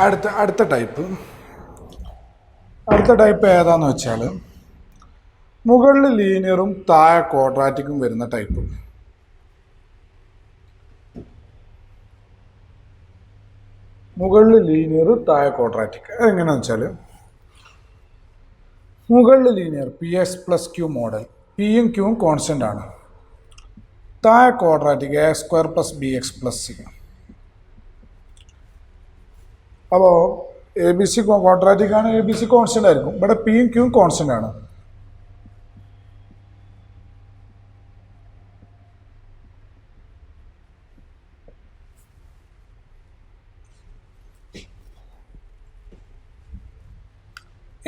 അടുത്ത ടൈപ്പ് ഏതാന്ന് വെച്ചാൽ മുകളിൽ ലീനിയറും താഴെ ക്വാഡ്രാറ്റിക്കും വരുന്ന ടൈപ്പ്. മുകളിൽ ലീനിയർ താഴെ ക്വാഡ്രാറ്റിക് അതെങ്ങനെയാണെന്ന് വെച്ചാൽ മുകളിൽ ലീനിയർ Px+Q മോഡൽ, പിയും ക്യൂവും കോൺസ്റ്റൻ്റ് ആണ്. താഴെ ക്വാഡ്രാറ്റിക് a² + bx+c. അപ്പോൾ ABC ക്വാഡ്രാറ്റിക് ആണ്, ABC കോൺസ്റ്റൻ്റ് ആയിരിക്കും. ഇവിടെ പിയും ക്യൂവും കോൺസ്റ്റൻ്റ് ആണ്.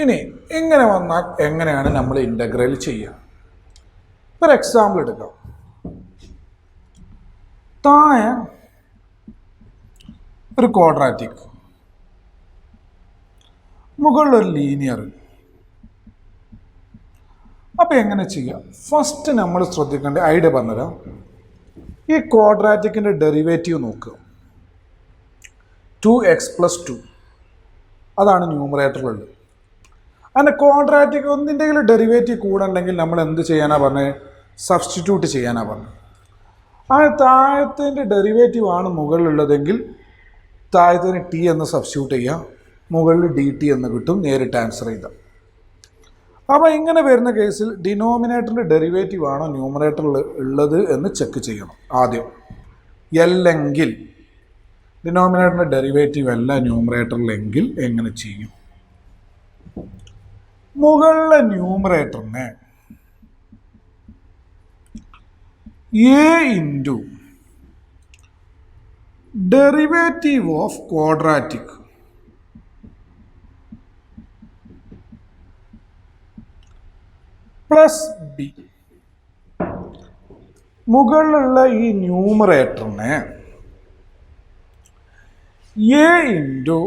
ഇനി ഇങ്ങനെ വന്നാൽ എങ്ങനെയാണ് നമ്മൾ ഇൻ്റഗ്രൽ ചെയ്യുക? ഒരു എക്സാമ്പിൾ എടുക്കാം. താഴെ ഒരു ക്വാഡ്രാറ്റിക്, മുകളിലൊരു ലീനിയർ. അപ്പോൾ എങ്ങനെ ചെയ്യാം? ഫസ്റ്റ് നമ്മൾ ശ്രദ്ധിക്കേണ്ട ഐഡിയ പറഞ്ഞുതരാം. ഈ ക്വാഡ്രാറ്റിക്കിൻ്റെ ഡെറിവേറ്റീവ് നോക്കുക. 2x + 2 അതാണ് ന്യൂമറേറ്ററിലുള്ളത്. അങ്ങനെ ക്വാഡ്രാറ്റിക് ഒന്നിൻ്റെങ്കിലും ഡെറിവേറ്റീവ് കൂടെ നമ്മൾ എന്ത് ചെയ്യാനാണ് പറഞ്ഞത്? സബ്സ്റ്റിറ്റ്യൂട്ട് ചെയ്യാനാണ് പറഞ്ഞത്. ആ താഴത്തിൻ്റെ ഡെറിവേറ്റീവ് ആണ് മുകളിലുള്ളതെങ്കിൽ താഴത്തിന് ടി എന്ന് സബ്സ്റ്റിറ്റ്യൂട്ട് ചെയ്യുക, മുകളിൽ dt എന്ന് കിട്ടും, നേരിട്ട് ആൻസർ ചെയ്താൽ. അപ്പോൾ ഇങ്ങനെ വരുന്ന കേസിൽ ഡിനോമിനേറ്ററിൻ്റെ ഡെറിവേറ്റീവ് ആണോ ന്യൂമറേറ്ററിൽ ഉള്ളത് എന്ന് ചെക്ക് ചെയ്യണം ആദ്യം. അല്ലെങ്കിൽ ഡിനോമിനേറ്ററിൻ്റെ ഡെറിവേറ്റീവ് അല്ല ന്യൂമറേറ്ററിലെങ്കിൽ എങ്ങനെ ചെയ്യും? മുകളിലെ ന്യൂമറേറ്ററിനെ a into derivative of quadratic plus b. മുകളിലുള്ള ഈ ന്യൂമറേറ്ററിനെ a into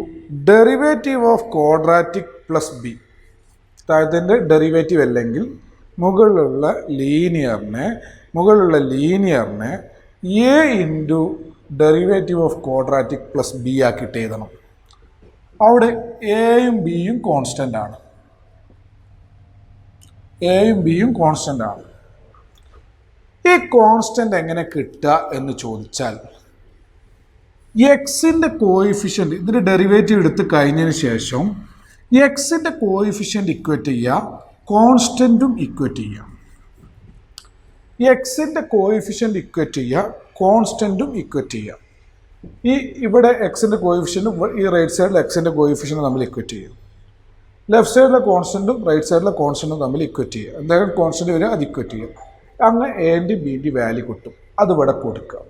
derivative of quadratic plus b. താഴത്തിൻ്റെ ഡെറിവേറ്റീവ് അല്ലെങ്കിൽ മുകളിലുള്ള ലീനിയറിനെ a into derivative of quadratic plus b ആക്കിയിട്ട് എഴുതണം. അവിടെ എയും ബിയും കോൺസ്റ്റൻ്റ് ആണ്. ഈ കോൺസ്റ്റൻ്റ് എങ്ങനെ കിട്ടുക എന്ന് ചോദിച്ചാൽ എക്സിൻ്റെ കോയിഫിഷ്യൻ്റ്, ഇതിൻ്റെ ഡെറിവേറ്റീവ് എടുത്ത് കഴിഞ്ഞതിന് ശേഷം എക്സിൻ്റെ കോയിഫിഷ്യൻ്റ് ഇക്വേറ്റ് ചെയ്യുക, കോൺസ്റ്റൻറ്റും ഇക്വേറ്റ് ചെയ്യുക. എക്സിൻ്റെ കോയിഫിഷ്യൻ്റ് ഇക്വേറ്റ് ചെയ്യുക, കോൺസ്റ്റൻറ്റും ഇക്വേറ്റ് ചെയ്യുക. ഇവിടെ എക്സിൻ്റെ കോയിഫിഷ്യൻറ്റും ഈ റൈറ്റ് സൈഡിൽ എക്സിൻ്റെ കോയിഫിഷ്യൻറ്റും തമ്മിൽ ഇക്വേറ്റ് ചെയ്യും. ലെഫ്റ്റ് സൈഡിലെ കോൺസ്റ്റൻറ്റും റൈറ്റ് സൈഡിലെ കോൺസ്റ്റൻറ്റും തമ്മിൽ ഇക്വേറ്റ് ചെയ്യുക. എന്തായാലും കോൺസ്റ്റൻറ്റ് വരിക, അത് ഇക്വേറ്റ് ചെയ്യും. അങ്ങനെ എൻ്റെയും ബിൻ്റെയും വാല്യൂ കിട്ടും. അത് ഇവിടെ കൊടുക്കുക.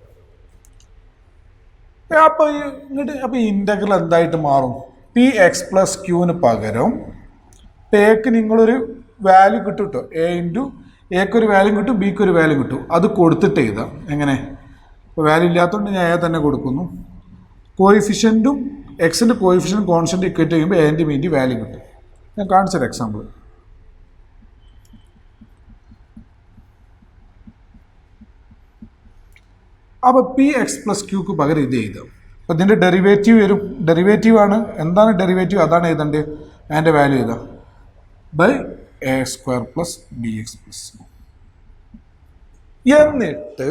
അപ്പോൾ ഈ ഇൻ്റഗ്രൽ എന്തായിട്ട് മാറും? Px+Qന് പകരം എക്ക് നിങ്ങളൊരു വാല്യൂ കിട്ടും കേട്ടോ. എക്കൊരു വാല്യൂ കിട്ടും, ബിക്കൊരു വാല്യൂ കിട്ടും. അത് കൊടുത്തിട്ട് എഴുതാം. എങ്ങനെ? ഇപ്പോൾ വാല്യൂ ഇല്ലാത്തതുകൊണ്ട് ഞാൻ എ തന്നെ കൊടുക്കുന്നു. കോയിഫിഷ്യൻറ്റും എക്സിൻ്റെ കോയിഫിഷ്യൻറ്റും കോൺസ്റ്റൻറ്റ് ഇക്വേറ്റ് ചെയ്യുമ്പോൾ എൻ്റെ ബിൻ്റെ വാല്യൂ കിട്ടും. ഞാൻ കാണിച്ചൊരു എക്സാമ്പിൾ. അപ്പോൾ Px+Qക്ക് പകരം ഇത് എഴുതാം. അപ്പോൾ ഇതിൻ്റെ ഡെറിവേറ്റീവ് വരും. ഡെറിവേറ്റീവ് ആണ്. എന്താണ് ഡെറിവേറ്റീവ്? അതാണ് എഴുതേണ്ടത്. അതിൻ്റെ വാല്യൂ എഴുതാം ബൈ a² + bx+c. എന്നിട്ട്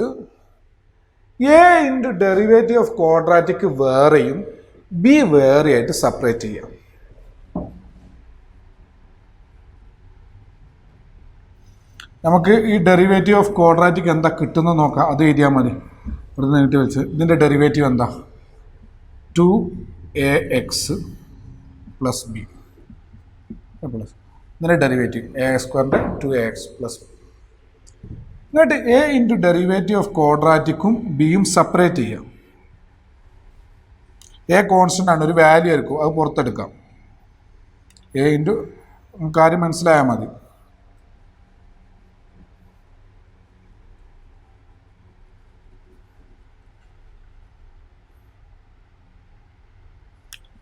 a into derivative of quadratic വേറെയും ബി വേറെയായിട്ട് സെപ്പറേറ്റ് ചെയ്യാം. നമുക്ക് ഈ ഡെറിവേറ്റീവ് ഓഫ് ക്വാഡ്രാറ്റിക് എന്താ കിട്ടുന്നത് നോക്കാം. അത് എഴുതിയാൽ മതി. ഇവിടെ നീട്ടി വെച്ച് ഇതിൻ്റെ ഡെറിവേറ്റീവ് എന്താ? 2ax + b പ്ലസ് ഇതിൻ്റെ ഡെറിവേറ്റീവ് a²ൻ്റെ 2ax + b. എന്നിട്ട് a ഇൻറ്റു ഡെറിവേറ്റീവ് ഓഫ് ക്വാഡ്രാറ്റിക്കും ബിയും സെപ്പറേറ്റ് ചെയ്യാം. എ കോൺസ്റ്റൻ്റ് ആണ്, ഒരു വാല്യൂ ആയിരിക്കും, അത് പുറത്തെടുക്കാം. a ഇൻറ്റു കാര്യം മനസ്സിലായാൽ മതി.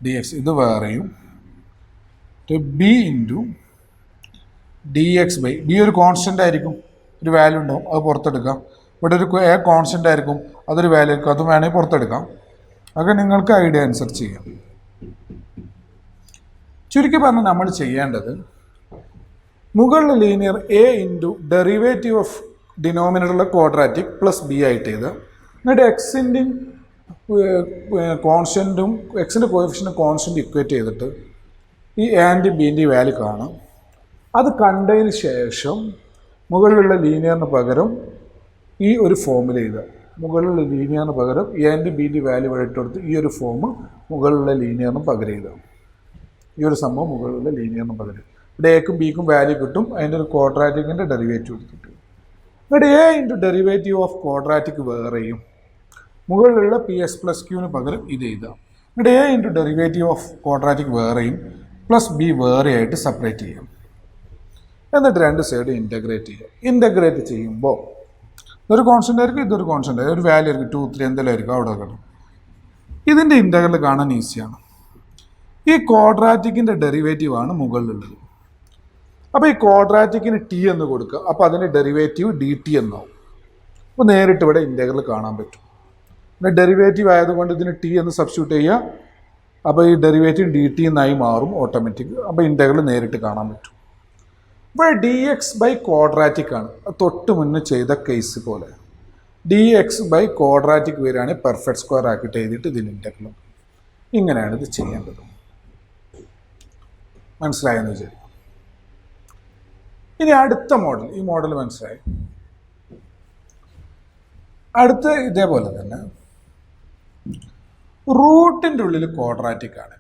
dx ഇത് വേറെയും B into dx by B ഒരു കോൺസ്റ്റൻ്റ് ആയിരിക്കും, ഒരു വാല്യൂ ഉണ്ടാവും, അത് പുറത്തെടുക്കാം. ഇവിടെ ഒരു എ കോൺസ്റ്റൻ്റ് ആയിരിക്കും, അതൊരു വാല്യൂ ആയിരിക്കും, അതും വേണമെങ്കിൽ പുറത്തെടുക്കാം. അതൊക്കെ നിങ്ങൾക്ക് ഐഡിയ അനുസരിച്ച് ചെയ്യാം. ചുരുക്കി പറഞ്ഞാൽ നമ്മൾ ചെയ്യേണ്ടത് മുകളിൽ linear a into derivative of ഡിനോമിനേറ്ററിലെ ക്വാഡ്രാറ്റിക് പ്ലസ് ബി ആയിട്ട് ചെയ്ത് എന്നിട്ട് എക്സിൻ്റെയും കോൺസ്റ്റൻറ്റും എക്സിൻ്റെ കോഎഫിഷ്യൻ്റ് കോൺസ്റ്റൻറ്റ് ഇക്വേറ്റ് ചെയ്തിട്ട് ഈ ആൻഡ് ബീൻ്റെ വാല്യൂ കാണാം. അത് കണ്ടതിന് ശേഷം മുകളിലുള്ള ലീനിയറിന് പകരം ഈ ഒരു ഫോമിൽ എഴുതുക. മുകളിലുള്ള ലീനിയറിന് പകരം ആൻഡ് ബീൻ്റെ വാല്യൂ ഇവിടെ ഇട്ട് കൊടുത്ത് ഈ ഒരു ഫോം മുകളിലുള്ള ലീനിയറിന് പകരം എഴുതുക. ഈ ഒരു സംഭവം മുകളിലുള്ള ലീനിയറിന് പകരം ഇവിടെ എക്കും ബിക്കും വാല്യൂ കിട്ടും. അതിൻ്റെ ഒരു ക്വാഡ്രാറ്റിക്കിൻ്റെ ഡെറിവേറ്റീവ് എടുത്തിട്ട് ഇവിടെ A into derivative of quadratic വേറെയും മുകളിലുള്ള പി എക്സ് പ്ലസ് ക്യൂവിന് പകരം ഇത് എഴുതാം. ഇവിടെ A into derivative of quadratic വേറെയും പ്ലസ് ബി വേറെയായിട്ട് സെപ്പറേറ്റ് ചെയ്യാം. എന്നിട്ട് രണ്ട് സൈഡ് ഇൻ്റഗ്രേറ്റ് ചെയ്യുക. ഇൻ്റഗ്രേറ്റ് ചെയ്യുമ്പോൾ ഇതൊരു കോൺസ്റ്റൻ്റ് ആയിരിക്കും, ഇതൊരു കോൺസ്റ്റൻ്റ് ആയിരിക്കും, ഒരു വാല്യൂ ആയിരിക്കും 2, 3 എന്തെങ്കിലും ആയിരിക്കും അവിടെ കിട്ടും. ഇതിൻ്റെ ഇൻ്റഗ്രൽ കാണാൻ ഈസിയാണ്. ഈ ക്വാഡ്രാറ്റിക്കിൻ്റെ ഡെറിവേറ്റീവ് ആണ് മുകളിലുള്ളത്. അപ്പോൾ ഈ ക്വാഡ്രാറ്റിക്കിന് ടി എന്ന് കൊടുക്കുക. അപ്പോൾ അതിൻ്റെ ഡെറിവേറ്റീവ് ഡി ടി എന്നാവും. അപ്പോൾ നേരിട്ട് ഇവിടെ ഇൻ്റഗ്രൽ കാണാൻ പറ്റും. പിന്നെ ഡെറിവേറ്റീവ് ആയതുകൊണ്ട് ഇതിന് ടി എന്ന് സബ്സ്റ്റിറ്റ്യൂട്ട് ചെയ്യുക. അപ്പോൾ ഈ ഡെറിവേറ്റീവ് ഡി ടി എന്നായി മാറും ഓട്ടോമാറ്റിക്. അപ്പോൾ ഇൻ്റഗ്രൽ നേരിട്ട് കാണാൻ പറ്റും. ഇപ്പോൾ ഡി എക്സ് ബൈ ക്വാഡ്രാറ്റിക് ആണ്, തൊട്ട് മുന്നേ ചെയ്ത കേസ് പോലെ. ഡി എക്സ് ബൈ ക്വാഡ്രാറ്റിക് വരികയാണെങ്കിൽ പെർഫെക്റ്റ് സ്ക്വയർ ആക്കിയിട്ട് എഴുതിയിട്ട് ഇതിന് ഇൻ്റഗ്രൽ. ഇങ്ങനെയാണ് ഇത് ചെയ്യേണ്ടത്. മനസ്സിലായെന്ന് വിചാരിക്കും. ഇനി അടുത്ത മോഡൽ, ഈ മോഡൽ മനസ്സിലായി. അടുത്ത ഇതേപോലെ തന്നെ റൂട്ടിൻ്റെ ഉള്ളിൽ ക്വാഡ്രാറ്റിക് ആണ്.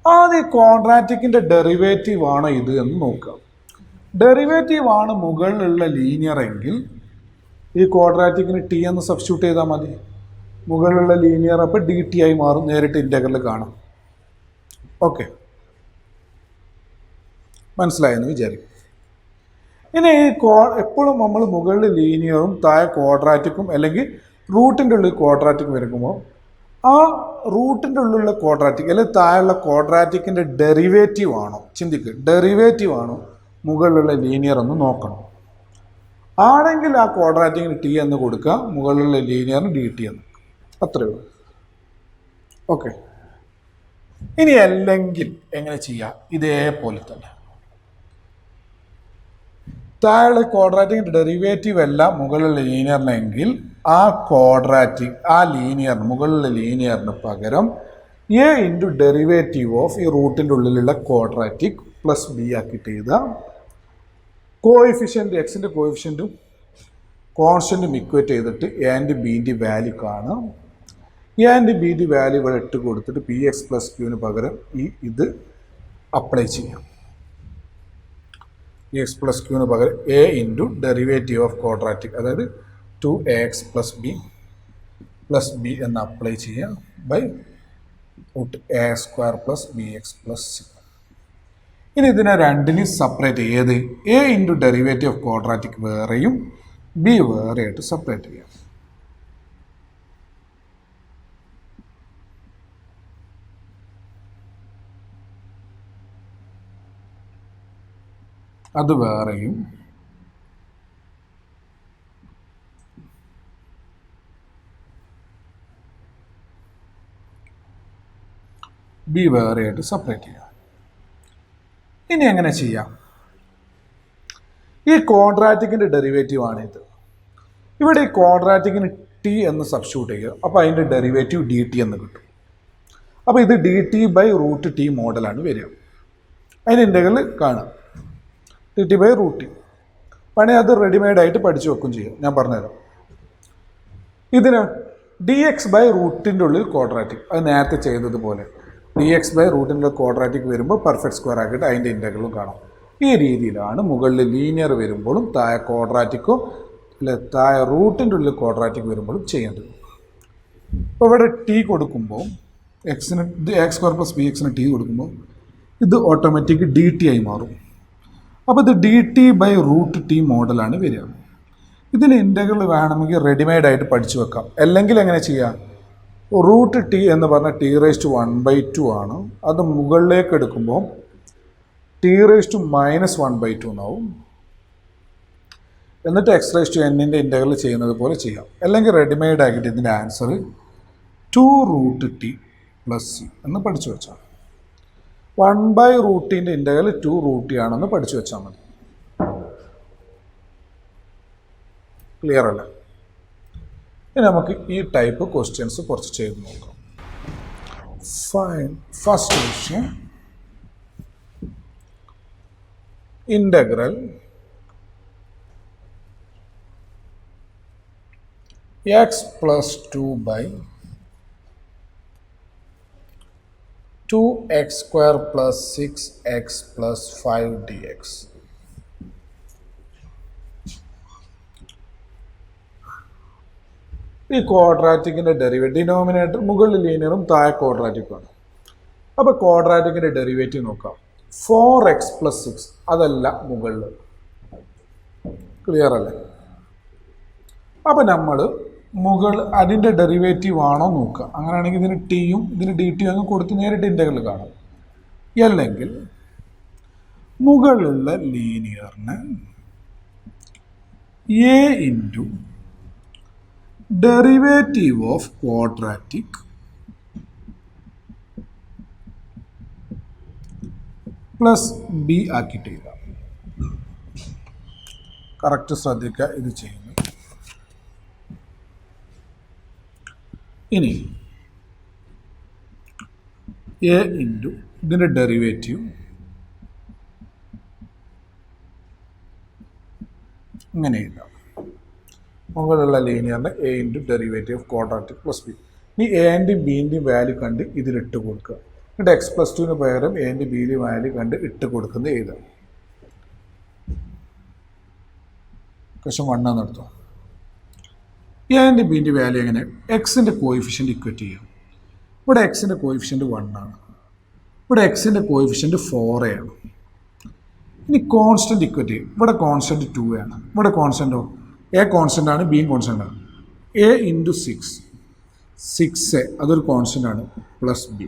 ആദ്യം ക്വാഡ്രാറ്റിക്കിൻ്റെ ഡെറിവേറ്റീവ് ആണോ ഇത് എന്ന് നോക്കുക. ഡെറിവേറ്റീവ് ആണ് മുകളിലുള്ള ലീനിയർ എങ്കിൽ ഈ ക്വാഡ്രാറ്റിക്കിന് ടി എന്ന് സബ്സ്റ്റിറ്റ്യൂട്ട് ചെയ്താൽ മതി. മുകളിലുള്ള ലീനിയർ അപ്പോൾ ഡി ടി ആയി മാറും. നേരിട്ട് ഇൻ്റഗ്രൽ കാണാം. ഓക്കെ, മനസ്സിലായെന്ന് വിചാരിക്കും. ഇനി ഈ എപ്പോഴും നമ്മൾ മുകളിൽ ലീനിയറും താഴെ ക്വാഡ്രാറ്റിക്കും അല്ലെങ്കിൽ റൂട്ടിൻ്റെ ഉള്ളിൽ ക്വാഡ്രാറ്റിക് വരയ്ക്കുമ്പോൾ ആ റൂട്ടിൻ്റെ ഉള്ളിലുള്ള ക്വാഡ്രാറ്റിക് അല്ലെങ്കിൽ താഴെയുള്ള ക്വാഡ്രാറ്റിക്കിൻ്റെ ഡെറിവേറ്റീവ് ആണോ ചിന്തിക്കുക. ഡെറിവേറ്റീവ് ആണോ മുകളിലുള്ള ലീനിയർ എന്ന് നോക്കണം. ആണെങ്കിൽ ആ ക്വാഡ്രാറ്റിക്കിന് ടി എന്ന് കൊടുക്കുക, മുകളിലുള്ള ലീനിയറിന് ഡി ടി എന്ന്. അത്രയേ ഉള്ളൂ. ഓക്കെ, ഇനി അല്ലെങ്കിൽ എങ്ങനെ ചെയ്യാം? ഇതേപോലെ തന്നെ താഴെ ക്വാഡ്രാറ്റിക്കിൻ്റെ ഡെറിവേറ്റീവ് അല്ല മുകളിലുള്ള ലീനിയറിനെങ്കിൽ ആ ക്വാഡ്രാറ്റിക് ആ ലീനിയറിന് മുകളിലുള്ള ലീനിയറിന് പകരം എ ഇൻറ്റു ഡെറിവേറ്റീവ് ഓഫ് ഈ റൂട്ടിൻ്റെ ഉള്ളിലുള്ള ക്വാഡ്രാറ്റിക് പ്ലസ് ബി ആക്കിയിട്ട് എഴുതാം. കോഎഫിഷ്യൻ്റ് എക്സിൻ്റെ കോഎഫിഷ്യൻറ്റും കോൺസ്റ്റൻറ്റും ഇക്വേറ്റ് ചെയ്തിട്ട് ആൻഡ് ബീൻ്റെ വാല്യൂ കാണാം. ആൻഡ് ബീൻ്റെ വാല്യൂ ഇവിടെ ഇട്ട് കൊടുത്തിട്ട് പി എക്സ് പ്ലസ് ക്യൂവിന് പകരം ഇത് അപ്ലൈ ചെയ്യാം. എക്സ് പ്ലസ് ക്യൂവിന് പകരം A into derivative of quadratic, അതായത് 2ax പ്ലസ് ബി എന്ന് അപ്ലൈ ചെയ്യാം by a² plus B X plus C. ഇനി ഇതിനെ രണ്ടിനും സെപ്പറേറ്റ് ചെയ്ത് A into derivative of quadratic വേറെയും ബി വേറെയായിട്ട് സെപ്പറേറ്റ് ചെയ്യാം. അത് വേറെയും ബി വേറെയായിട്ട് സെപ്പറേറ്റ് ചെയ്യാം. ഇനി എങ്ങനെ ചെയ്യാം? ഈ ക്വാഡ്രാറ്റിക്കിൻ്റെ ഡെറിവേറ്റീവ് ആണിത്. ഇവിടെ ഈ ക്വാഡ്രാറ്റിക്കിന് ടി എന്ന് സബ്സ്റ്റിറ്റ്യൂട്ട് ചെയ്യുക. അപ്പോൾ അതിൻ്റെ ഡെറിവേറ്റീവ് ഡി ടി എന്ന് കിട്ടും. അപ്പോൾ ഇത് D T by root T മോഡലാണ് വരിക. അതിൻ്റെ ഇൻ്റഗ്രൽ കാണാം, T T by root T. പണി അത് റെഡിമെയ്ഡായിട്ട് പഠിച്ചു വെക്കും ചെയ്യും. ഞാൻ പറഞ്ഞുതരാം. ഇതിന് ഡി എക്സ് ബൈ റൂട്ടിൻ്റെ ഉള്ളിൽ ക്വാഡ്രാറ്റിക്, അത് നേരത്തെ ചെയ്തതുപോലെ ഡി എക്സ് ബൈ റൂട്ടിൻ്റെ ക്വാഡ്രാറ്റിക് വരുമ്പോൾ പെർഫെക്റ്റ് സ്ക്വയർ ആക്കിയിട്ട് അതിൻ്റെ ഇൻ്റഗ്രലും കാണാം. ഈ രീതിയിലാണ് മുകളിൽ ലീനിയർ വരുമ്പോഴും താഴെ ക്വാഡ്രാറ്റിക്കോ അല്ലെ താഴെ റൂട്ടിൻ്റെ ഉള്ളിൽ ക്വാഡ്രാറ്റിക് വരുമ്പോഴും ചെയ്യേണ്ടത്. ഇപ്പോൾ ഇവിടെ ടി കൊടുക്കുമ്പോൾ എക്സിന് a² പ്ലസ് ബി എക്സിന് ടി കൊടുക്കുമ്പോൾ ഇത് ഓട്ടോമാറ്റിക് ഡി ടി ആയി മാറും. അപ്പോൾ ഇത് D T by root T മോഡലാണ് വരിക. ഇതിന് ഇൻ്റഗ്രൽ വേണമെങ്കിൽ റെഡിമെയ്ഡായിട്ട് പഠിച്ചു വെക്കാം. അല്ലെങ്കിൽ എങ്ങനെ ചെയ്യാം? റൂട്ട് ടി എന്ന് പറഞ്ഞാൽ t⁻⁴ ആണ്. അത് മുകളിലേക്ക് എടുക്കുമ്പോൾ t⁻⁻1/2 എന്നാവും. എന്നിട്ട് x⁻n ഇൻ്റഗ്രൽ ചെയ്യുന്നത് പോലെ ചെയ്യാം. അല്ലെങ്കിൽ റെഡിമെയ്ഡ് ആക്കിയിട്ട് ഇതിൻ്റെ ആൻസർ 2√t പ്ലസ് സി എന്ന് പഠിച്ചു വെച്ചാൽ 1/√ൻ്റെ ഇൻ്റഗ്രൽ 2√t ആണെന്ന് പഠിച്ചു വെച്ചാൽ മതി. ക്ലിയർ അല്ലേ? ഇനി നമുക്ക് ഈ ടൈപ്പ് ക്വസ്റ്റ്യൻസ് കുറച്ച് ചെയ്ത് നോക്കാം. First question, integral x plus 2x square plus 6x plus 5 dx. ഈ ക്വാഡ്രാറ്റിക്കിൻ്റെ ഡെറിവേറ്റീവ്, ഡിനോമിനേറ്റർ മുകളിൽ ലീനിയറും താഴെ ക്വാഡ്രാറ്റിക്കുമാണ്. അപ്പോൾ ക്വാഡ്രാറ്റിക്കിൻ്റെ ഡെറിവേറ്റീവ് നോക്കാം. 4x plus 6 അതല്ല മുകളിൽ. ക്ലിയർ അല്ലേ? അപ്പോൾ നമ്മൾ അതിൻ്റെ ഡെറിവേറ്റീവ് ആണോ നോക്കുക. അങ്ങനെയാണെങ്കിൽ ഇതിന് ടിയും ഇതിന് ഡി ടിയും അങ്ങ് കൊടുത്ത് നേരിട്ട് ഇൻ്റഗ്രൽ കാണാം. അല്ലെങ്കിൽ മുകളിലുള്ള ലീനിയറിന് a into derivative of quadratic plus b ആക്കിയിട്ട് എഴുതാം. കറക്റ്റ് ശ്രദ്ധിക്കുക ഇത് ചെയ്യുന്നത്. ഇനി എ ഇൻറ്റു ഇതിൻ്റെ ഡെറിവേറ്റീവ് ഇങ്ങനെ എഴുതാം. മുകളിലുള്ള ലീനിയറിൻ്റെ a into derivative of quadratic plus b. ഇനി എൻ്റെയും ബീൻ്റെയും വാല്യൂ കണ്ട് ഇതിലിട്ട് കൊടുക്കുക. എന്നിട്ട് x plus 2 പകരം എൻ്റെ ബിയിലെയും വാല്യൂ കണ്ട് ഇട്ട് കൊടുക്കുന്നത് എഴുതാം. ക്വസ്റ്റ്യൻ 1 എടുത്തോ. എൻ്റെ ബിൻ്റെ വാല്യൂ എങ്ങനെ? എക്സിൻ്റെ കോയിഫിഷ്യൻ്റ് ഇക്വേറ്റ് ചെയ്യാം. ഇവിടെ എക്സിൻ്റെ കോയിഫിഷ്യൻ്റ് 1 ആണ്. ഇവിടെ എക്സിൻ്റെ കോയിഫിഷ്യൻ്റ് 4 ആണ്. ഇനി കോൺസ്റ്റൻറ്റ് ഇക്വേറ്റ് ചെയ്യും. ഇവിടെ കോൺസ്റ്റൻറ്റ് 2 ആണ്. ഇവിടെ കോൺസ്റ്റൻറ്റോ? എ കോൺസ്റ്റൻ്റ് ആണ്, ബിയും കോൺസ്റ്റൻ്റ് ആണ്. എ ഇൻറ്റു 6 അതൊരു കോൺസ്റ്റൻ്റ് ആണ്, പ്ലസ് ബി.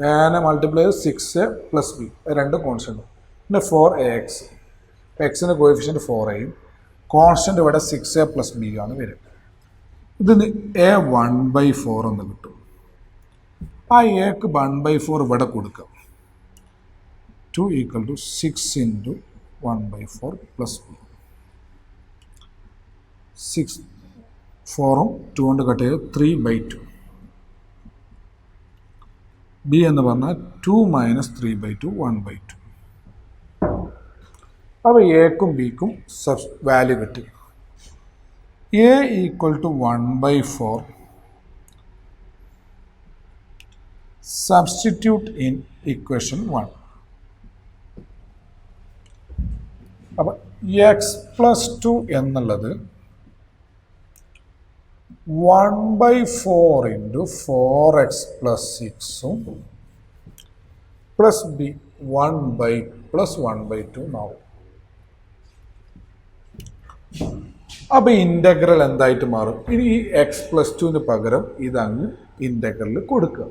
എനെ മൾട്ടിപ്ലൈ 6 പ്ലസ് ബി, രണ്ട് കോൺസ്റ്റൻ്റ്. പിന്നെ 4ax, എക്സിൻ്റെ കോയിഫിഷ്യൻ്റ് 4aയും കോൺസ്റ്റൻ്റ് ഇവിടെ 6a പ്ലസ് ബി ആണ് വരും. ഇതിന് എ 1/4 എന്ന് കിട്ടും. ആ എക്ക് 1/4 ഇവിടെ കൊടുക്കാം. 2 = 6 × 1/4 പ്ലസ് ബി. 6 4ഉം 2 കൊണ്ട് കട്ട് ചെയ്ത് 3/2. ബി എന്ന് പറഞ്ഞാൽ 2 - 3/2 1/2. അപ്പോൾ എക്കും ബിക്കും വാല്യൂ കിട്ടി. എ = 1/4. Substitute in equation 1. അപ്പോൾ എക്സ് പ്ലസ് 2 എന്നുള്ളത് 1/4 × 4x + 6ഉം പ്ലസ് ബി 1/2 എന്നാവും. അപ്പോൾ ഇൻ്റഗ്രൽ എന്തായിട്ട് മാറും? ഇനി ഈ എക്സ് പ്ലസ് 2 പകരം ഇതങ്ങ് ഇൻ്റഗ്രലിൽ കൊടുക്കുക.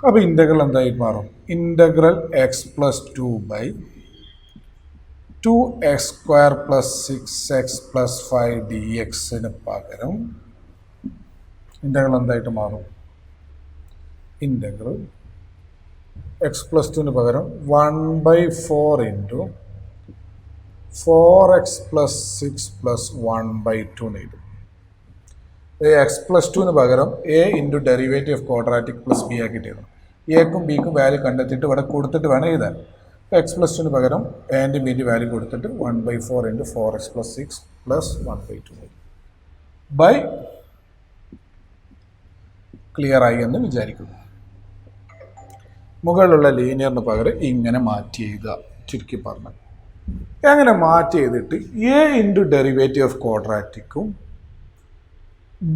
അപ്പോൾ ഇൻ്റഗ്രൽ എന്തായിട്ട് മാറും? ഇൻ്റഗ്രൽ x + 2/2x² + 6x + 5 dxന് പകരം ഇൻ്റഗ്രൽ എന്തായിട്ട് മാറും? ഇൻ്റഗ്രൽ x + 2 പകരം 1/4 × 4x + 6 + 1/2 എഴുതും. എക്സ് പ്ലസ് 2 പകരം A into derivative of quadratic plus b ആക്കിയിട്ട് എഴുതണം. എക്കും ബിക്കും വാല്യൂ കണ്ടെത്തിയിട്ട് ഇവിടെ കൊടുത്തിട്ട് വേണം എഴുതാൻ. എക്സ് പ്ലസ് 2 പകരം എൻ്റെ ബിൻ്റെ വാല്യൂ കൊടുത്തിട്ട് 1/4 × 4x + 6 + 1/2 ബൈ ക്ലിയർ ആയി എന്ന് വിചാരിക്കുന്നു. മുകളിലുള്ള ലീനിയറിന് പകരം ഇങ്ങനെ മാറ്റി എഴുതുക. ചുരുക്കി പറഞ്ഞു എങ്ങനെ മാറ്റി ചെയ്തിട്ട് എ ഇൻറ്റു ഡെറിവേറ്റീവ് ഓഫ് ക്വാഡ്രാറ്റിക്കും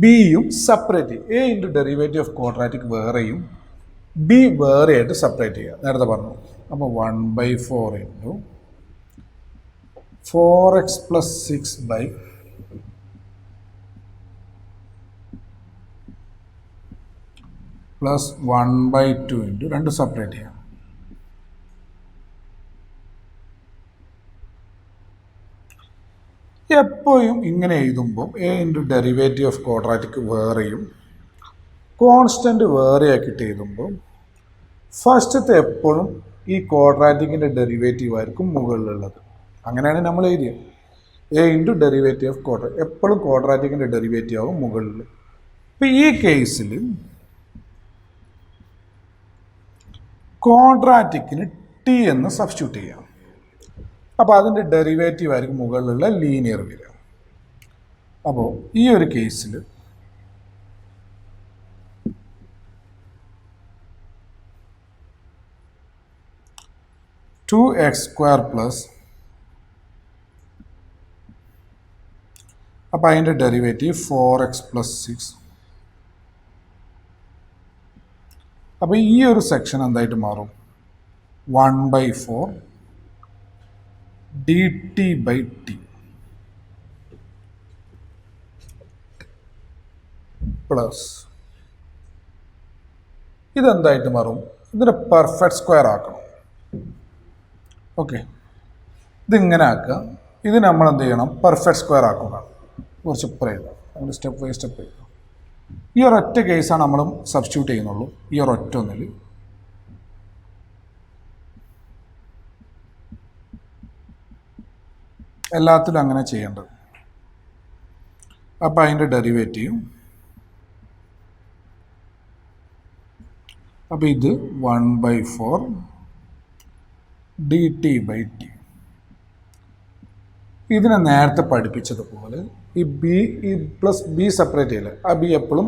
ബിയും സെപ്പറേറ്റ് ചെയ്യും. A into derivative of quadratic വേറെയും ബി വേറെയായിട്ട് സെപ്പറേറ്റ് ചെയ്യുക. നേരത്തെ പറഞ്ഞു. അപ്പോൾ 1/4 × 4x + 6 + 1/2 × രണ്ട് സെപ്പറേറ്റ് ചെയ്യാം. എപ്പോഴും ഇങ്ങനെ എഴുതുമ്പോൾ A into derivative of quadratic വേറെയും കോൺസ്റ്റൻറ്റ് വേറെ ആക്കിയിട്ട് എഴുതുമ്പോൾ ഫസ്റ്റത്തെ എപ്പോഴും ഈ ക്വാഡ്രാറ്റിക്കിൻ്റെ ഡെറിവേറ്റീവ് ആയിരിക്കും മുകളിലുള്ളത്. അങ്ങനെയാണ് നമ്മൾ എഴുതിയത്. A into derivative of quadratic എപ്പോഴും ക്വാഡ്രാറ്റിക്കിൻ്റെ ഡെറിവേറ്റീവ് ആവും മുകളിൽ. ഇപ്പം ഈ കേസിൽ ക്വാഡ്രാറ്റിക്കിന് ടി എന്ന് സബ്സ്റ്റിറ്റ്യൂട്ട് ചെയ്യാം. അപ്പോൾ അതിൻ്റെ ഡെറിവേറ്റീവ് ആയിരിക്കും മുകളിലുള്ള ലീനിയർ വരിക. അപ്പോൾ ഈ ഒരു കേസിൽ ടു എക്സ് സ്ക്വയർ പ്ലസ്, അപ്പോൾ അതിൻ്റെ ഡെറിവേറ്റീവ് 4x പ്ലസ് 6. അപ്പോൾ ഈ ഒരു സെക്ഷൻ എന്തായിട്ട് മാറും? 1/4 dt/t പ്ലസ് ഇതെന്തായിട്ട് മാറും? ഇതിൻ്റെ പെർഫെക്റ്റ് സ്ക്വയർ ആക്കണം. ഓക്കെ, ഇതിങ്ങനെ ആക്കുക. ഇത് നമ്മൾ എന്ത് ചെയ്യണം? പെർഫെക്റ്റ് സ്ക്വയർ ആക്കുന്നതാണ്. കുറച്ച് പറയുക, നമ്മൾ സ്റ്റെപ്പ് ബൈ സ്റ്റെപ്പ് ചെയ്യുക. ഈ ഒരൊറ്റ കേസാണ് നമ്മൾ സബ്സ്റ്റിറ്റ്യൂട്ട് ചെയ്യുന്നുള്ളൂ. ഈ ഒരൊറ്റ ഒന്നിൽ എല്ലാത്തിലും അങ്ങനെ ചെയ്യേണ്ടത്. അപ്പോൾ അതിൻ്റെ ഡെറിവേറ്റീവ്, അപ്പോൾ ഇത് 1/4 dt/t. ഇതിനെ നേരത്തെ പഠിപ്പിച്ചതുപോലെ ഈ ബി, ഈ പ്ലസ് ബി സെപ്പറേറ്റ് ചെയ്യില്ല. ആ ബി എപ്പോഴും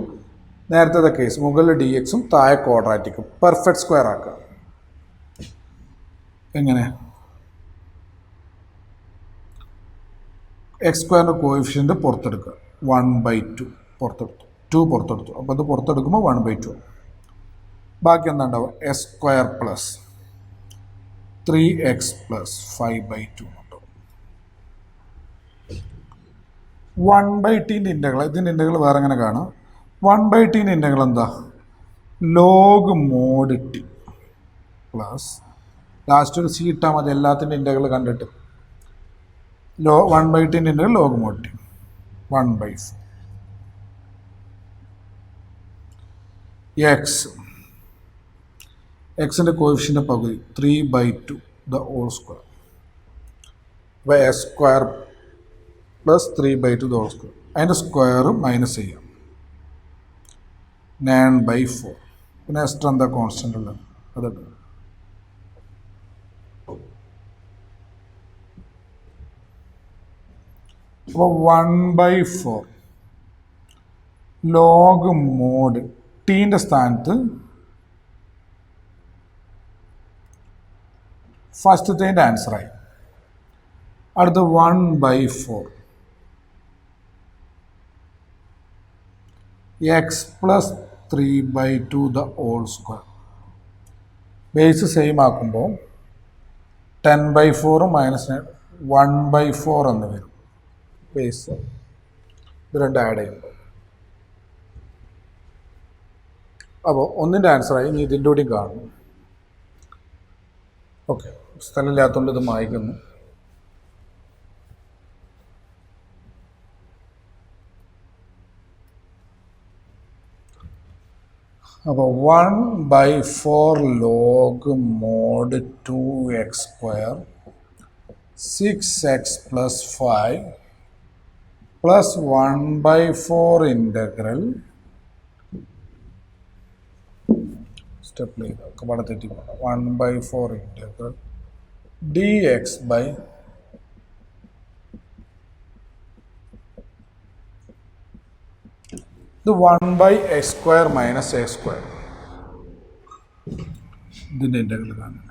നേരത്തെ കേസ് മുകളിൽ ഡി എക്സും താഴെ ക്വാഡ്രാറ്റിക്കും പെർഫെക്റ്റ് സ്ക്വയർ ആക്കുക. എങ്ങനെ? എക്സ് സ്ക്വയറിൻ്റെ കോഎഫിഷ്യൻ്റ് പുറത്തെടുക്കുക. 1/2 പുറത്തെടുത്തു, 2 പുറത്തെടുത്തു. അപ്പോൾ അത് പുറത്തെടുക്കുമ്പോൾ 1/2. ബാക്കി എന്താ ഉണ്ടാവുക? S square plus 3x plus 5/2 ഉണ്ടാവും. 1/t ഇൻ്റഗ്രൽ, ഇതിൻ്റെ ഇൻ്റഗ്രൽ വേറെ എങ്ങനെ കാണാം? 1/t ഇൻ്റഗ്രൽ എന്താ? Log mode T plus last ഒരു സി ഇട്ടാൽ മതി എല്ലാത്തിൻ്റെ ഇൻ്റഗ്രൽ കണ്ടിട്ട്. 1/t integral log mode T 1/4 എക്സിൻ്റെ കോഎഫിഷ്യൻ്റെ പകുതി 3/2 ദ ഹോൾ സ്ക്വയർ. അപ്പോൾ S square plus 3/2 the whole square. അതിൻ്റെ സ്ക്വയർ മൈനസ് ചെയ്യാം, 9/4. പിന്നെ എക്സ്ട്രാ എന്താ കോൺസ്റ്റൻ്റ് ഉള്ളത് അതെടുക്കും. അപ്പോൾ 1/4 ലോഗ് മോഡ് ടീൻ്റെ സ്ഥാനത്ത് ഫസ്റ്റത്തേൻ്റെ ആൻസറായി. അടുത്ത 1/4 X plus 3/2 the whole square. Base same ആക്കുമ്പോൾ 10/4 മൈനസ് 1/4 എന്ന് വരും. ബേസ് ഇത് രണ്ട് ആഡ് ചെയ്യുമ്പോൾ അപ്പോൾ ഒന്നിൻ്റെ ആൻസറായി. ഇനി ഇതിൻ്റെ കൂടിയും കാണുന്നു. ഓക്കെ, സ്ഥലമില്ലാത്തതുകൊണ്ട് ഇത് മായ്ക്കുന്നു. അപ്പോൾ 1/4 log mod 2x square 6x plus 5 plus 1/4 integral step ചെയ്തൊക്കെ പടം തെറ്റി 1/4 ഇൻ്റഗ്രൽ dx ബൈ ഇത് 1/x square minus a square. ഇതിൻ്റെ ഇൻ്റഗ്രൽ കാണുന്നത്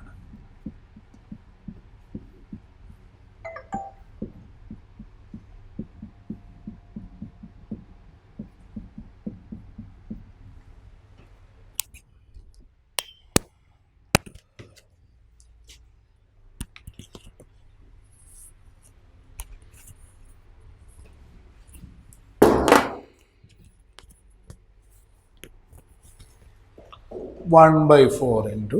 1/4 into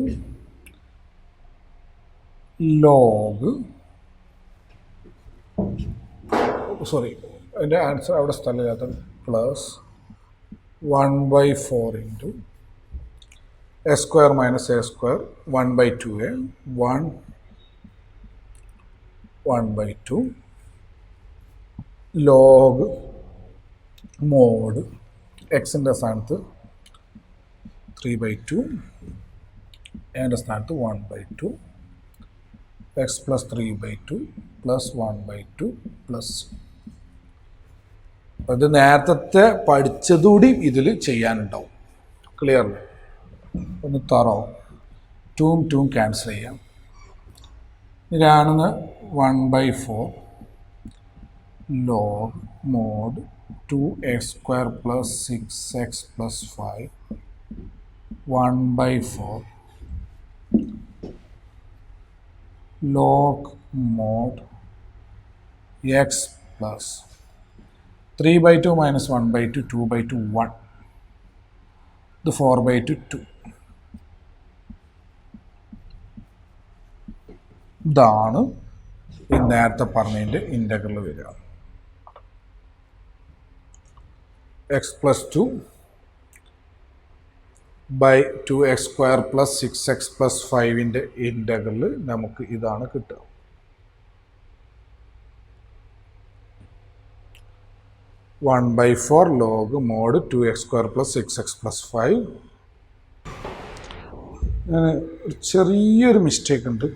log സോറി അതിൻ്റെ ആൻസർ അവിടെ സ്ഥലമില്ലാത്ത plus 1/4 into a square minus a square 1/2a 1/2 log mod എക്സിൻ്റെ സ്ഥാനത്ത് 3/2 എൻ്റെ സ്ഥാനത്ത് 1/2 എക്സ് പ്ലസ് 3/2 പ്ലസ് 1/2 പ്ലസ് അത് നേരത്തെ പഠിച്ചതുകൂടി ഇതിൽ ചെയ്യാനുണ്ടാവും. ക്ലിയർ ഒന്ന് തറവും 2 ക്യാൻസൽ ചെയ്യാം. ഇതാണെന്ന് 1/4 log mod 2x² plus 6x plus 5 1/4 log mod x plus 3/2 minus 1/2 2/2 1 ഇത് 4/2 2 ഇതാണ് ഈ നേരത്തെ പറഞ്ഞതിൻ്റെ ഇൻ്റഗ്രൽ വരിക. X plus 2 by 2x² plus 6x plus 5ൻ്റെ ഇൻ്റഗ്രൽ നമുക്ക് ഇതാണ് കിട്ടുക. One by 4 log mod 2x² plus 6x plus 5. ഒരു ചെറിയൊരു മിസ്റ്റേക്ക് ഉണ്ട്.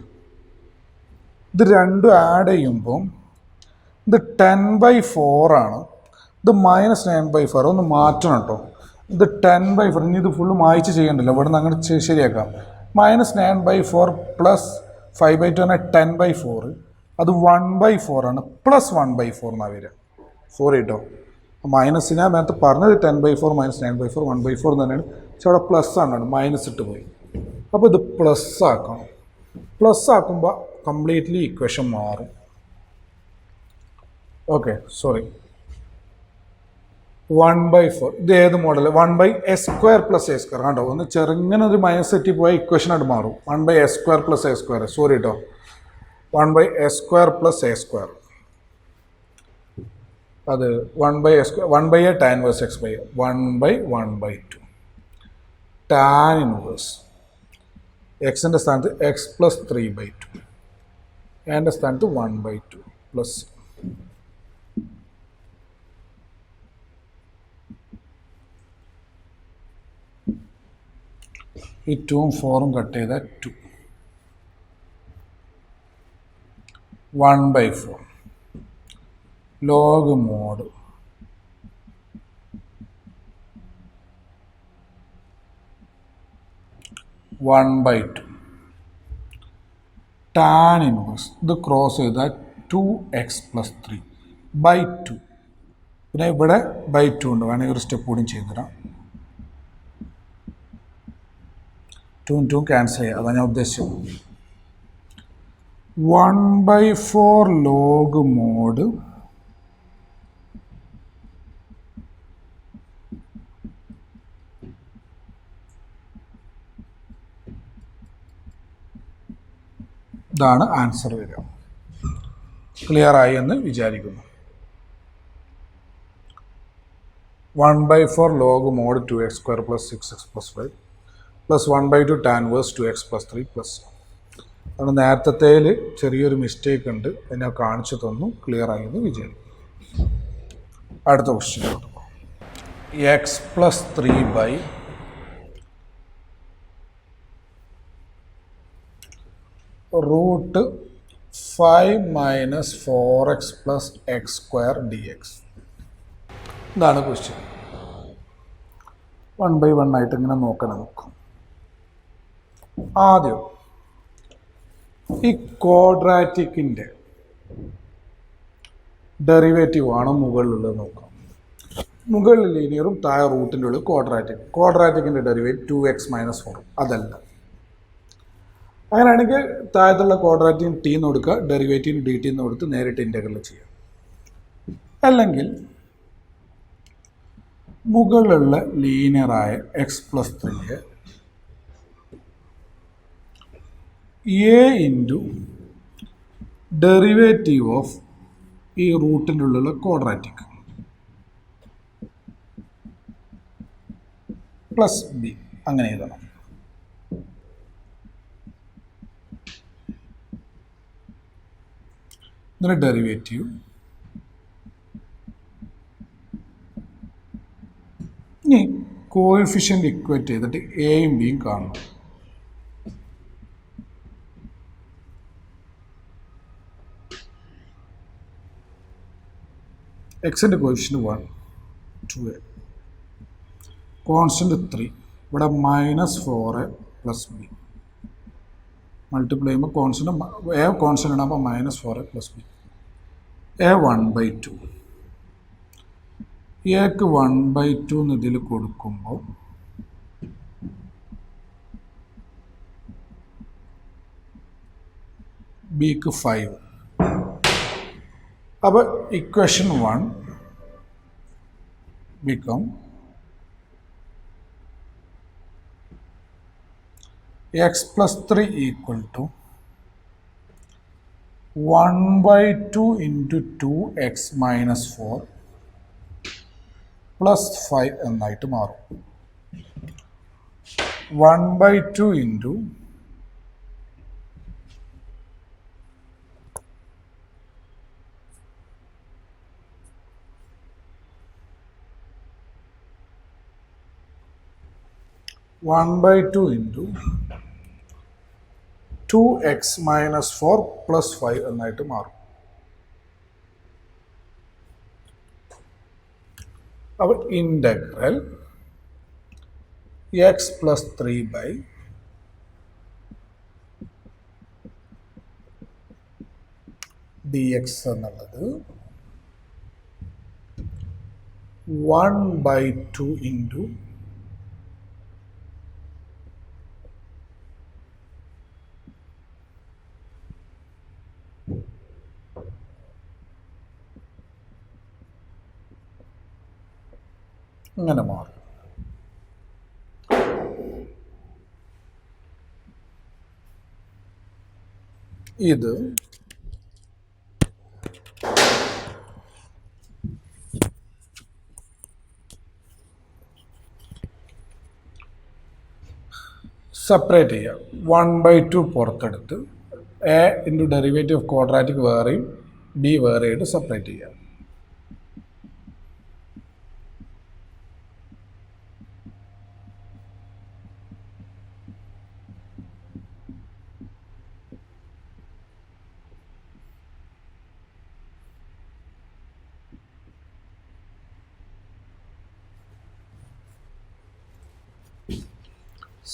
ഇത് രണ്ടും ആഡ് ചെയ്യുമ്പം ഇത് 10/4 ആണ്, ഇത് -9/4. ഒന്ന് മാറ്റണം കേട്ടോ. ഇത് 10/4. ഇനി ഇത് ഫുള്ള് മായ്ച്ച് ചെയ്യണ്ടല്ലോ, ഇവിടെ നിന്ന് അങ്ങനെ ശരിയാക്കാം. -9/4 പ്ലസ് 5/2 ആണ് 10/4. അത് 1/4 ആണ്, പ്ലസ് 1/4 എന്നാണ് വരിക. സോറി കേട്ടോ, മൈനസ് ഞാൻ നേരത്തെ പറഞ്ഞത് 10/4 -9/4 1/4 തന്നെയാണ്. പക്ഷെ അവിടെ പ്ലസ് ആണ്, മൈനസ് ഇട്ട് പോയി. അപ്പോൾ ഇത് പ്ലസ് ആക്കണം. പ്ലസ് ആക്കുമ്പോൾ കംപ്ലീറ്റ്ലി ഇക്വേഷൻ മാറും. ഓക്കെ, സോറി 1/4 ഇത് ഏത് മോഡൽ? 1/s² പ്ലസ് a² കണ്ടോ, ഒന്ന് ചെറുങ്ങനെ ഒരു മൈനസ് സെറ്റി പോയ ഇക്വേഷൻ ആയിട്ട് മാറും. 1/s² plus a². സോറി കേട്ടോ, 1/s² പ്ലസ് a². അത് 1/a tan inverse x/a 1/1/2 tan inverse എക്സിൻ്റെ സ്ഥാനത്ത് x പ്ലസ് 3/2 എൻ്റെ സ്ഥാനത്ത് 1/2 പ്ലസ് ഈ 2ഉം 4ഉം കട്ട് ചെയ്താൽ 2 1/4 ലോഗ് മോഡ് 1/2 ടാൻ ഇൻവേഴ്സ് ഇത് ക്രോസ് ചെയ്താൽ 2x പ്ലസ് 3/2. പിന്നെ ഇവിടെ /2 ഉണ്ട്, വേണമെങ്കിൽ ഒരു സ്റ്റെപ്പ് കൂടി ചെയ്തു തരാം. 2 ക്യാൻസൽ ചെയ്യുക, അതാണ് ഞാൻ ഉദ്ദേശിച്ചത്. 1/4 ലോഗ് മോഡ് ഇതാണ് ആൻസർ വരിക. ക്ലിയർ ആയി എന്ന് വിചാരിക്കുന്നു. 1/4 log mod 2x² plus 6x plus 5 plus 1/2 tan inverse 2x plus 3 plus. അത് നേരത്തേൽ ചെറിയൊരു മിസ്റ്റേക്ക് ഉണ്ട്, എന്നെ കാണിച്ചു തന്നു. ക്ലിയർ ആയി എന്ന് വിചാരിക്കുന്നു. അടുത്ത question, x plus 3 root 5 minus 4x plus x² dx. ഇതാണ് ക്വസ്റ്റ്യൻ. 1/1 ആയിട്ട് ഇങ്ങനെ നോക്കണം നമുക്ക്. ആദ്യം ഈ ക്വാഡ്രാറ്റിക്കിൻ്റെ ഡെറിവേറ്റീവ് ആണ് മുകളിലുള്ളത് നോക്കാം. മുകളിൽ ലീനിയറും താഴെ റൂട്ടിൻ്റെ ഉള്ളിൽ ക്വാഡ്രാറ്റിക്. ക്വാഡ്രാറ്റിക്കിൻ്റെ ഡെറിവേറ്റീവ് 2x മൈനസ് 4 അതല്ല. അങ്ങനെയാണെങ്കിൽ താഴത്തുള്ള ക്വാഡ്രാറ്റിന് ടി എന്ന് കൊടുക്കുക, ഡെറിവേറ്റീവിന് dt എന്ന് കൊടുത്ത് നേരിട്ട് ഇൻ്റഗ്രൽ ചെയ്യാം. അല്ലെങ്കിൽ മുകളിലുള്ള ലീനിയറായ x plus 3 a into derivative of ഈ റൂട്ടിൻ്റെ ഉള്ളിലുള്ള ക്വാഡ്രാറ്റിക് പ്ലസ് ബി അങ്ങനെ എഴുതണം. ഇതിന് ഡെറിവേറ്റീവ് ഇനി കോഎഫിഷ്യൻ്റ് ഇക്വേറ്റ് ചെയ്തിട്ട് എയും ബിയും കാണണം. എക്സിൻ്റെ കോഎഫിഷ്യൻ്റ് 1 2a കോൺസ്റ്റൻറ്റ് 3 ഇവിടെ -4a പ്ലസ് ബി മൾട്ടിപ്ലൈ ചെയ്യുമ്പോൾ കോൺസ്റ്റൻറ്റ് എ കോൺസ്റ്റൻ്റ് ആകുമ്പോൾ -4a പ്ലസ് ബി എ 1/2 എക്ക് 1/2 എന്ന് ഇതിൽ കൊടുക്കുമ്പോൾ ബിക്ക് 5. അപ്പോൾ equation 1 become x plus 3 equal to 1/2 into 2x minus 4 plus 5 എന്നായിട്ട് മാറും. 1/2 into 1/2 into 2x minus 4 plus 5 എന്നായിട്ട് മാറും. അപ്പോൾ integral X plus 3 by D X എന്നുള്ളത് 1/2 ഇൻറ്റു ഇങ്ങനെ മാറും. ഇത് സെപ്പറേറ്റ് ചെയ്യാം. 1/2 പുറത്തെടുത്ത് A into derivative of quadratic വേറെയും ബി വേറെയായിട്ട് സെപ്പറേറ്റ് ചെയ്യാം.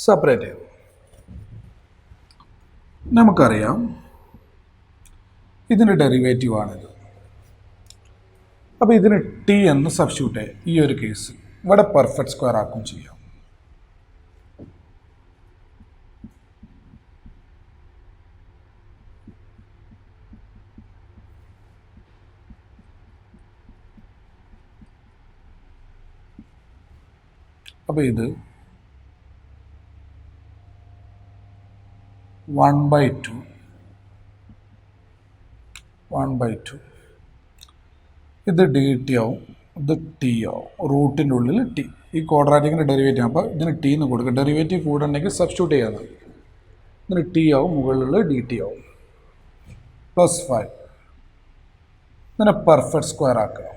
സെപ്പറേറ്റ് ചെയ്തു. നമുക്കറിയാം ഇതിൻ്റെ ഡെറിവേറ്റീവ് ആണിത്. അപ്പോൾ ഇതിന് ടി എന്ന് സബ്സ്റ്റിറ്റ്യൂട്ട് ചെയ്യാം. ഈ ഒരു കേസ് ഇവിടെ പെർഫെക്റ്റ് സ്ക്വയർ ആക്കും ചെയ്യാം. അപ്പോൾ ഇത് 1/2 ഇത് ഡി ടി ആവും, ഇത് ടി ആവും, റൂട്ടിൻ്റെ ഉള്ളിൽ ടി. ഈ ക്വാഡ്രാറ്റിക്കിൻ്റെ ഡെറിവേറ്റീവ് അപ്പോൾ ഇതിന് ടി എന്ന് കൊടുക്കുക. ഡെറിവേറ്റീവ് കൂടെ ഉണ്ടെങ്കിൽ സബ്സ്റ്റിറ്റ്യൂട്ട് ചെയ്യാതെ ഇതിന് ടി ആവും, മുകളിലുള്ള ഡി ടി ആവും പ്ലസ് 5. ഇതിനെ പെർഫെക്റ്റ് സ്ക്വയർ ആക്കുക.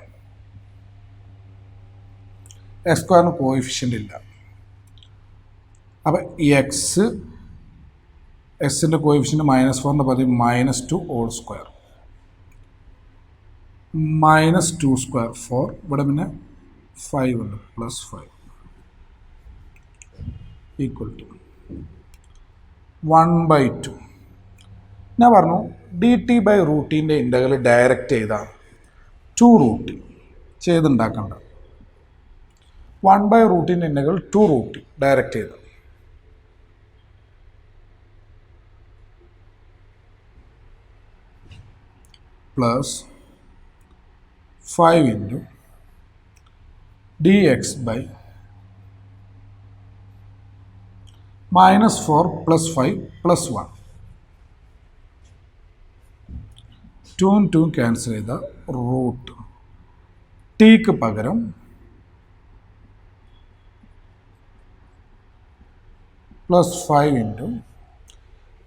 എക്സ് സ്ക്വയറിന് കോഎഫിഷ്യൻ്റ് ഇല്ല. അപ്പോൾ എക്സിൻ്റെ കോഎഫിഷ്യൻ്റ് -4 പതിവ് -2 ഹോൾ സ്ക്വയർ -2 സ്ക്വയർ 4 ഇവിടെ പിന്നെ 5 ഉണ്ട് പ്ലസ് 5 ഈക്വൽ ടു 1/2. ഞാൻ പറഞ്ഞു ഡി ടി ബൈ റൂട്ടിൻ്റെ ഇൻ്റഗ്രൽ ഡയറക്റ്റ് ചെയ്താണ് 2 റൂട്ടി ചെയ്തുണ്ടാക്കണ്ട. 1/√ൻ്റെ ഇൻ്റഗ്രൽ 2 റൂട്ടി ഡയറക്റ്റ് ചെയ്ത് plus 5 into dx by -4 plus 5 plus 1. 2 cancel ചെയ്ത റൂട്ട് ടിക്ക് പകരം +5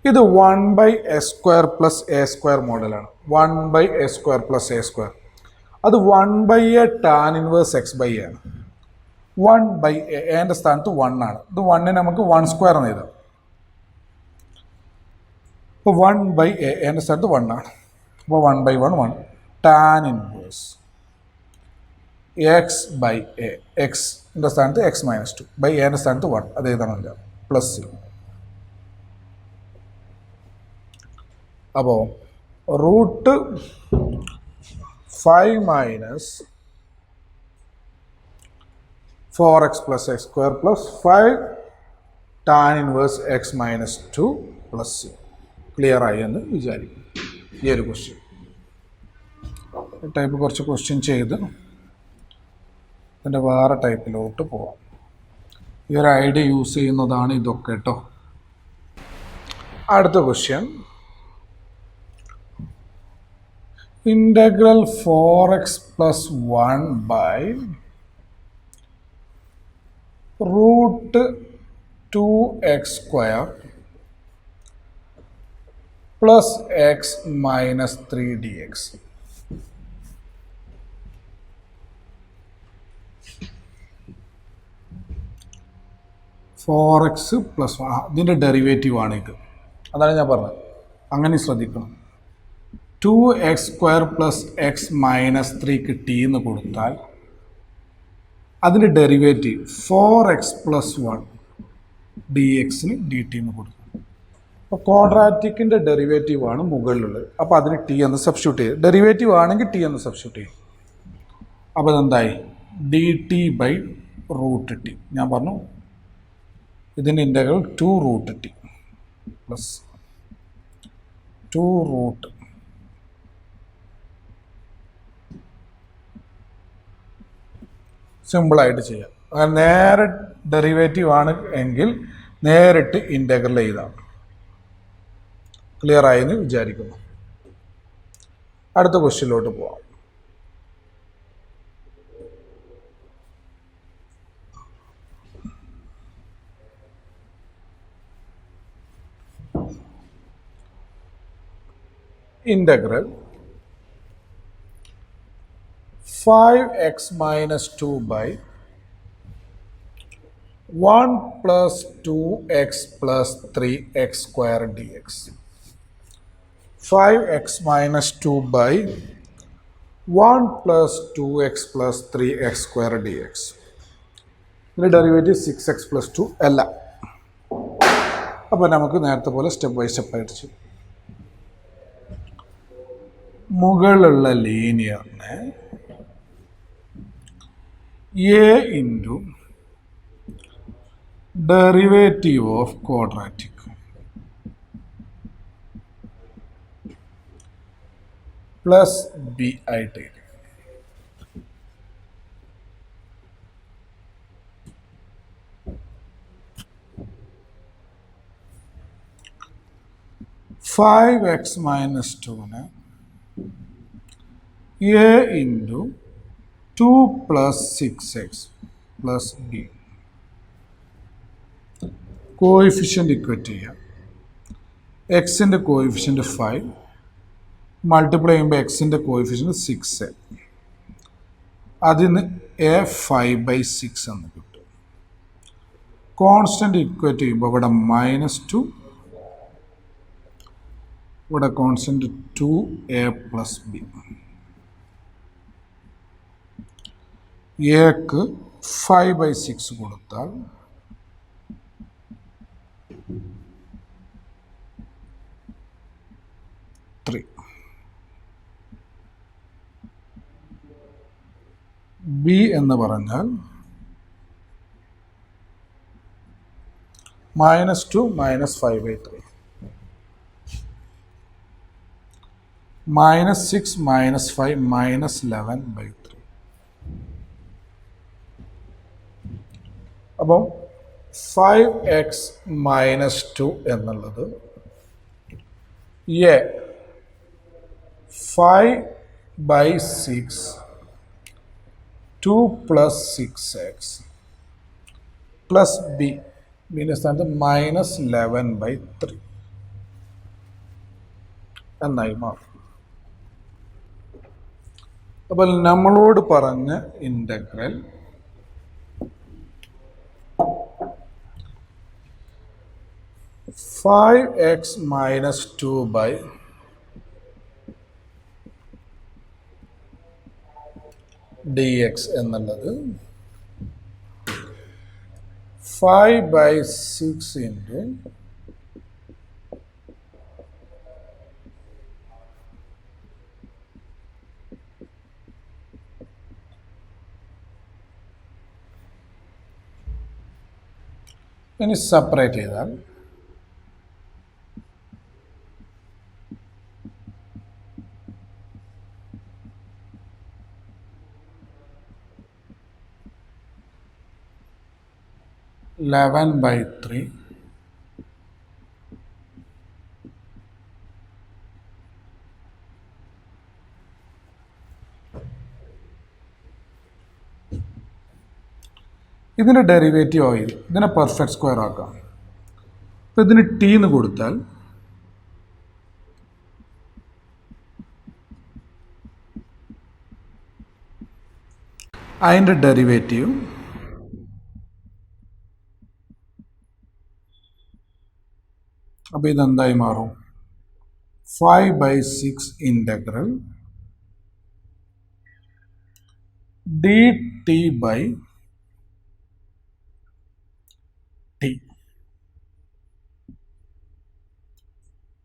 ഇത് 1/(a²+a² മോഡലാണ്. 1/(a²+a²). അത് 1/a tan inverse x/a ആണ്. 1/a എൻ്റെ സ്ഥാനത്ത് 1 ആണ്. ഇത് 1നെ നമുക്ക് 1² എന്ന് എഴുതാം. അപ്പോൾ 1/a എൻ്റെ സ്ഥാനത്ത് 1 ആണ്. അപ്പോൾ 1/1 1 tan inverse x/a എക്സിൻ്റെ സ്ഥാനത്ത് x-2 എന്റെ സ്ഥാനത്ത് 1 അത് എഴുതണമല്ല പ്ലസ്. അപ്പോൾ root 5 - 4x + x² + 5 tan inverse x-2 + clear ആയി എന്ന് വിചാരിക്കും. ഈ ഒരു ക്വസ്റ്റ്യൻ ടൈപ്പ് കുറച്ച് ക്വസ്റ്റ്യൻ ചെയ്ത് അതിൻ്റെ വേറെ ടൈപ്പിലോട്ട് പോവാം. ഈ ഒരു ഐഡിയ യൂസ് ചെയ്യുന്നതാണ് ഇതൊക്കെ കേട്ടോ. അടുത്ത question integral 4x + 1 √2x² + x-3 dx. (4x + 1) ഇതിൻ്റെ ഡെറിവേറ്റീവ് ആണ് ഇത്. അതാണ് ഞാൻ പറഞ്ഞത്. അങ്ങനെ ശ്രദ്ധിക്കണം. 2x² + x-3 ടി എന്ന് കൊടുത്താൽ അതിൻ്റെ ഡെറിവേറ്റീവ് 4x + 1 dx dt എന്ന് കൊടുക്കും. അപ്പോൾ ക്വാഡ്രാറ്റിക്കിൻ്റെ ഡെറിവേറ്റീവ് ആണ് മുകളിലുള്ളത്. അപ്പോൾ അതിന് ടി എന്ന് സബ്സ്റ്റിറ്റ്യൂട്ട് ചെയ്യും. ഡെറിവേറ്റീവ് ആണെങ്കിൽ ടി എന്ന് സബ്സ്റ്റിറ്റ്യൂട്ട് ചെയ്യും. അപ്പോൾ അതെന്തായി dt/√t. ഞാൻ പറഞ്ഞു ഇതിൻ്റെ ഇൻ്റഗ്രൽ 2√t പ്ലസ് 2√. സിമ്പിളായിട്ട് ചെയ്യാം. അങ്ങനെ നേരെ ഡെറിവേറ്റീവ് ആണ് എങ്കിൽ നേരിട്ട് ഇൻ്റഗ്രൽ ചെയ്താൽ ക്ലിയർ ആയെന്ന് വിചാരിക്കുന്നു. അടുത്ത ക്വസ്റ്റ്യനിലോട്ട് പോവാം. Integral 5x - 2 1 + 2x + 3x² dx. 5x - 2 1 + 2x + 3x² dx. ഇതിൻ്റെ ഡെറിവേറ്റീവ് 6x + 2 അല്ല. അപ്പോൾ നമുക്ക് നേരത്തെ പോലെ സ്റ്റെപ്പ് ബൈ സ്റ്റെപ്പ് ആയിട്ട് ചെയ്യും. മുകളിലുള്ള ലീനിയറിനെ a into derivative of quadratic plus b ആയിട്ട് എഴുതി. (5x - 2) a into 2 + 6x + b. Coefficient equate ചെയ്യാം. എക്സിൻ്റെ കോയിഫിഷ്യൻ്റ് 5 മൾട്ടിപ്ലൈ ചെയ്യുമ്പോൾ എക്സിൻ്റെ കോയിഫിഷ്യൻ്റ് 6. അതിന് a 5/6 എന്ന് കിട്ടും. കോൺസ്റ്റൻ്റ് ഇക്വേറ്റ് ചെയ്യുമ്പോൾ ഇവിടെ -2, ഇവിടെ കോൺസ്റ്റൻ്റ് 2a + b. എക്ക് 5/6 കൊടുത്താൽ ബി എന്ന് പറഞ്ഞാൽ -2 - 5/3 -6 - 5 -11/3. അപ്പം 5x - 2 എന്നുള്ളത് 5/6 2 plus 6x plus ബിൻ്റെ സ്ഥാനത്ത് -11/3 എന്നായി മാറും. അപ്പോൾ നമ്മളോട് പറഞ്ഞ ഇൻ്റഗ്രൽ (5x - 2) dx എന്നുള്ളത് 5/6 into 11 സെപ്പറേറ്റ് ചെയ്താൽ (11/3) ഇതിൻ്റെ ഡെറിവേറ്റീവ് ആയി ഇതിനെ പെർഫെക്റ്റ് സ്ക്വയർ ആക്കാം. അപ്പോൾ ഇതിന് ടി എന്ന് കൊടുത്താൽ അതിൻ്റെ ഡെറിവേറ്റീവ് അപ്പോൾ ഇതെന്തായി മാറും? 5/6 ഇൻ്റഗ്രൽ dt/t.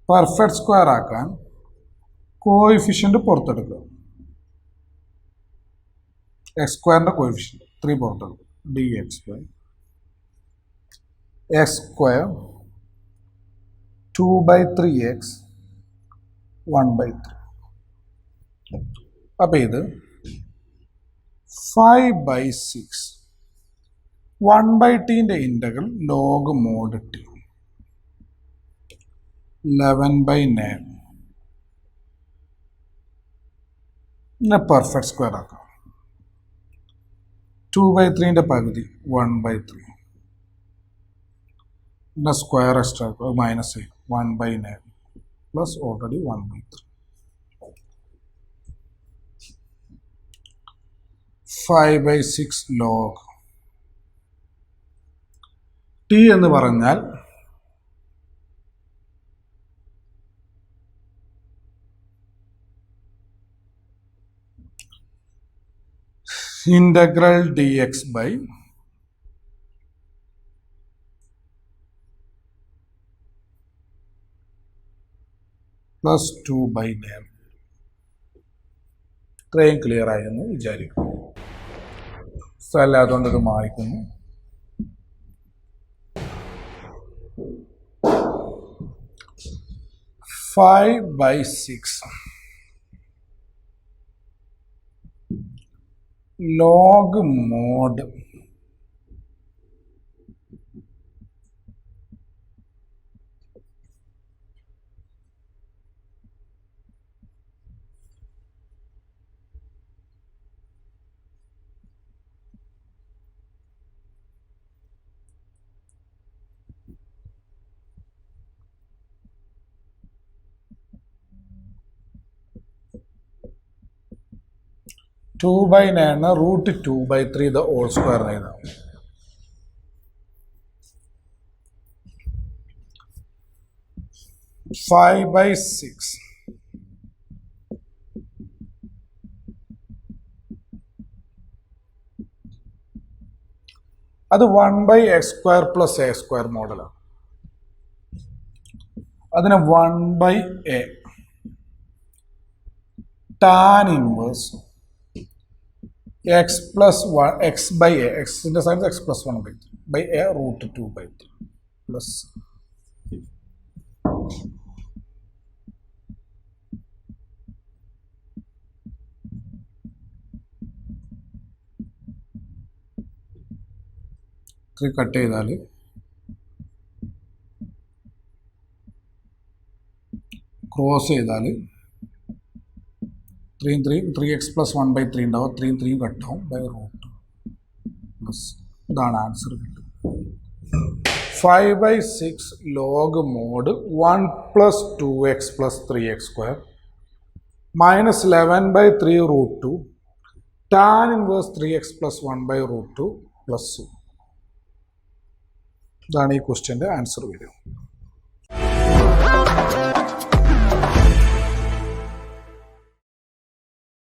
പെർഫെക്റ്റ് സ്ക്വയർ ആക്കാൻ കോഎഫിഷ്യൻ്റ് പുറത്തെടുക്കുക. എക്സ് സ്ക്വയറിൻ്റെ കോഎഫിഷ്യൻ്റ് 3 പുറത്തെടുക്കുക. dx/x² 2/3x 1/3. അപ്പോൾ ഇത് 5/6 1/tൻ്റെ ഇൻ്റഗ്രൽ log mod t 11/9 ഇതിനെ പെർഫെക്റ്റ് സ്ക്വയർ ആക്കാം. 2/3ൻ്റെ പകുതി 1/3 പിന്നെ square extra minus 1/9 plus already 1/3 5/6 log t എന്ന് പറഞ്ഞാൽ integral dx by plus 2/9. ഇത്രയും ക്ലിയർ ആയെന്ന് വിചാരിക്കുന്നു. സ്ഥലമായതുകൊണ്ട് ഇത് മാറിക്കുന്നു. (5/6) log mod (2/9) √2/3 the whole square എഴുതാം. (5/6) അത് 1/x² + a² മോഡലാണ്. അതിനെ 1/a tan inverse x plus 1 x/a xന്റെ സൈൻസ് x plus 1/3 a √2/3 plus cut ചെയ്താൽ ക്രോസ് ചെയ്താൽ ത്രീ എക്സ് പ്ലസ് 1/3 ഉണ്ടാവും, 3 കട്ടാവും ബൈ റൂട്ട് പ്ലസ്. ഇതാണ് ആൻസർ കിട്ടും. 5/6 log mod 1 plus 2x plus 3x square minus 11/3 root 2 tan inverse 3x plus 1 by root 2 plus 2. ഇതാണ് ഈ ക്വസ്റ്റ്യൻ്റെ ആൻസർ വരിക.